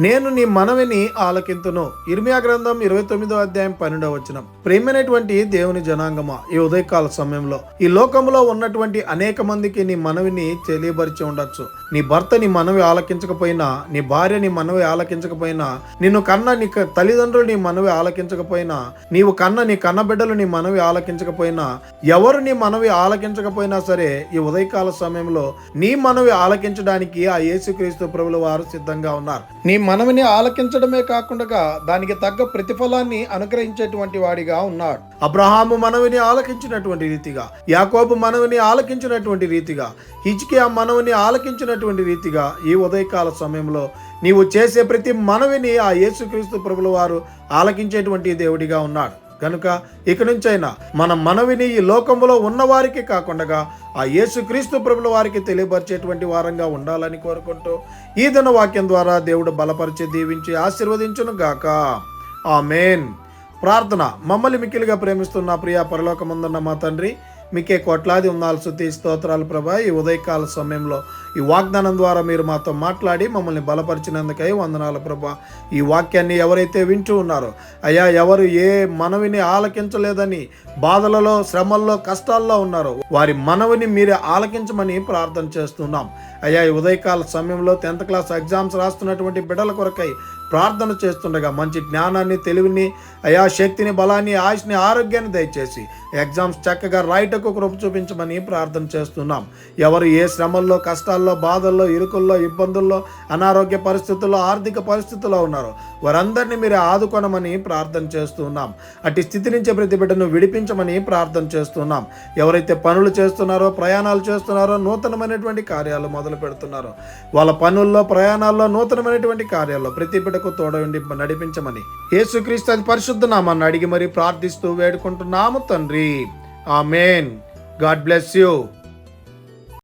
నేను నీ మనవిని ఆలకింతును. ఇర్మియా గ్రంథం 29వ అధ్యాయం 12వ వచనం. ప్రేమైనటువంటి దేవుని జనాంగమా, ఈ ఉదయకాల సమయంలో ఈ లోకంలో ఉన్నటువంటి అనేక మందికి నీ మనవిని తెలియపరిచి ఉండొచ్చు. నీ భర్త నీ మనవి ఆలకించకపోయినా, నీ భార్య నీ మనవి ఆలకించకపోయినా, నిన్ను కన్న నీ తల్లిదండ్రులు నీ మనవి ఆలకించకపోయినా, నీవు కన్న నీ కన్న బిడ్డలు నీ మనవి ఆలకించకపోయినా, ఎవరు నీ మనవి ఆలకించకపోయినా సరే, ఈ ఉదయకాల సమయంలో నీ మనవి ఆలకించడానికి ఆ యేసుక్రీస్తు ప్రభుల వారు సిద్ధంగా ఉన్నారు. నీ మనవిని ఆలకించడమే కాకుండా దానికి తగ్గ ప్రతిఫలాన్ని అనుగ్రహించేటువంటి వాడిగా ఉన్నాడు. అబ్రహాము మనవిని ఆలకించినటువంటి రీతిగా, యాకోబు మనవిని ఆలకించినటువంటి రీతిగా, హిజ్కియా మనవిని ఆలకించినటువంటి రీతిగా ఈ ఉదయకాల సమయంలో నీవు చేసే ప్రతి మనవిని ఆ యేసుక్రీస్తు ప్రభుల వారు ఆలకించేటువంటి దేవుడిగా ఉన్నాడు. కనుక ఇక నుంచైనా మన మనవిని ఈ లోకంలో ఉన్నవారికి కాకుండా ఆ యేసుక్రీస్తు ప్రభుల వారికి తెలియపరిచేటువంటి వారంగా ఉండాలని కోరుకుంటూ ఈ దిన వాక్యం ద్వారా దేవుడు బలపరిచి దీవించి ఆశీర్వదించును గాక. ఆమేన్. ప్రార్థన. మమ్మల్ని మిక్కిలిగా ప్రేమిస్తున్న ప్రియ పరలోకమందున్న మా తండ్రి, మీకే కోట్లాది వందనాలు, స్తుతి స్తోత్రాలు ప్రభా. ఈ ఉదయకాల సమయంలో ఈ వాగ్దానం ద్వారా మీరు మాతో మాట్లాడి మమ్మల్ని బలపరిచినందుకై వందనాలు ప్రభా. ఈ వాక్యాన్ని ఎవరైతే వింటూ ఉన్నారో అయ్యా, ఎవరు ఏ మనవిని ఆలకించలేదని బాధలలో, శ్రమల్లో, కష్టాల్లో ఉన్నారో వారి మనవిని మీరే ఆలకించమని ప్రార్థన చేస్తున్నాం. అయ్యా, ఈ ఉదయకాల సమయంలో 10th క్లాస్ ఎగ్జామ్స్ రాస్తున్నటువంటి బిడ్డల కొరకై ప్రార్థన చేస్తుండగా మంచి జ్ఞానాన్ని, తెలివిని, అయా శక్తిని, బలాన్ని, ఆయుష్ని, ఆరోగ్యాన్ని దయచేసి ఎగ్జామ్స్ చక్కగా రాయటకు కృప చూపించమని ప్రార్థన చేస్తున్నాం. ఎవరు ఏ శ్రమల్లో, కష్టాల్లో, బాధల్లో, ఇరుకుల్లో, ఇబ్బందుల్లో, అనారోగ్య పరిస్థితుల్లో, ఆర్థిక పరిస్థితుల్లో ఉన్నారో వారందరినీ మీరు ఆదుకోనమని ప్రార్థన చేస్తున్నాం. అట్టి స్థితి నుంచి ప్రతి బిడ్డను విడిపించమని ప్రార్థన చేస్తున్నాం. ఎవరైతే పనులు చేస్తున్నారో, ప్రయాణాలు చేస్తున్నారో, నూతనమైనటువంటి కార్యాలు మొదలు పెడుతున్నారో వాళ్ళ పనుల్లో, ప్రయాణాల్లో, నూతనమైనటువంటి కార్యాల్లో ప్రతి బిడ్డకు తోడవండి నడిపించమని యేసుక్రీస్తు అతి పరిశుద్ధ నామాన్ని అడిగి మరి ప్రార్థిస్తూ వేడుకుంటున్నాము తండ్రి. ఆమేన్. God bless you.